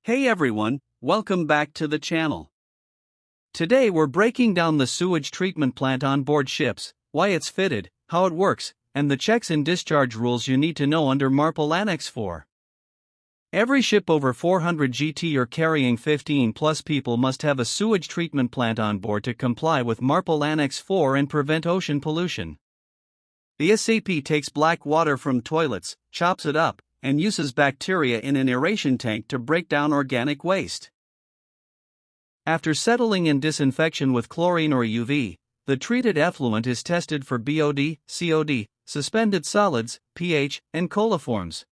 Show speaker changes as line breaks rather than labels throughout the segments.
Hey everyone, welcome back to the channel. Today we're breaking down the sewage treatment plant on board ships, why it's fitted, how it works, and the checks and discharge rules you need to know under MARPL Annex 4. Every ship over 400 GT or carrying 15 plus people must have a sewage treatment plant on board to comply with MARPL Annex 4 and prevent ocean pollution. The STP takes black water from toilets, chops it up, and uses bacteria in an aeration tank to break down organic waste. After settling in disinfection with chlorine or UV, the treated effluent is tested for BOD, COD, suspended solids, pH, and coliforms.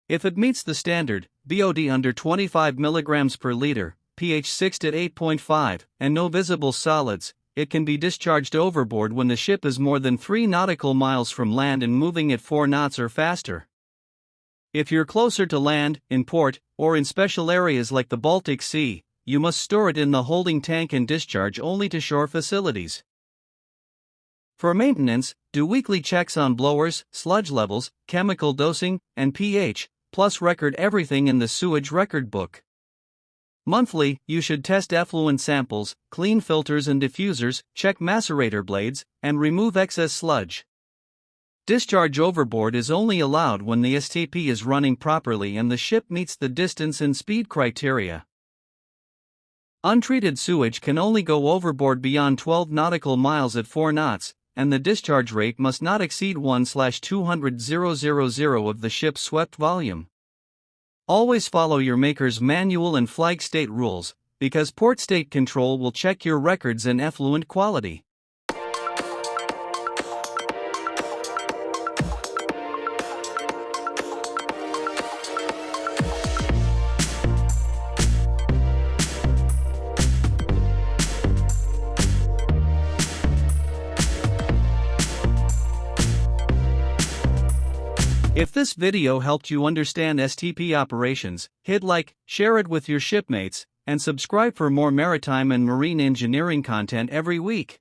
If it meets the standard, BOD under 25 mg per liter, pH 6 to 8.5, and no visible solids, it can be discharged overboard when the ship is more than 3 nautical miles from land and moving at 4 knots or faster. If you're closer to land, in port, or in special areas like the Baltic Sea, you must store it in the holding tank and discharge only to shore facilities. For maintenance, do weekly checks on blowers, sludge levels, chemical dosing, and pH, plus record everything in the sewage record book. Monthly, you should test effluent samples, clean filters and diffusers, check macerator blades, and remove excess sludge. Discharge overboard is only allowed when the STP is running properly and the ship meets the distance and speed criteria. Untreated sewage can only go overboard beyond 12 nautical miles at 4 knots, and the discharge rate must not exceed 1/200,000 of the ship's swept volume. Always follow your maker's manual and flag state rules, because port state control will check your records and effluent quality. If this video helped you understand STP operations, hit like, share it with your shipmates, and subscribe for more maritime and marine engineering content every week.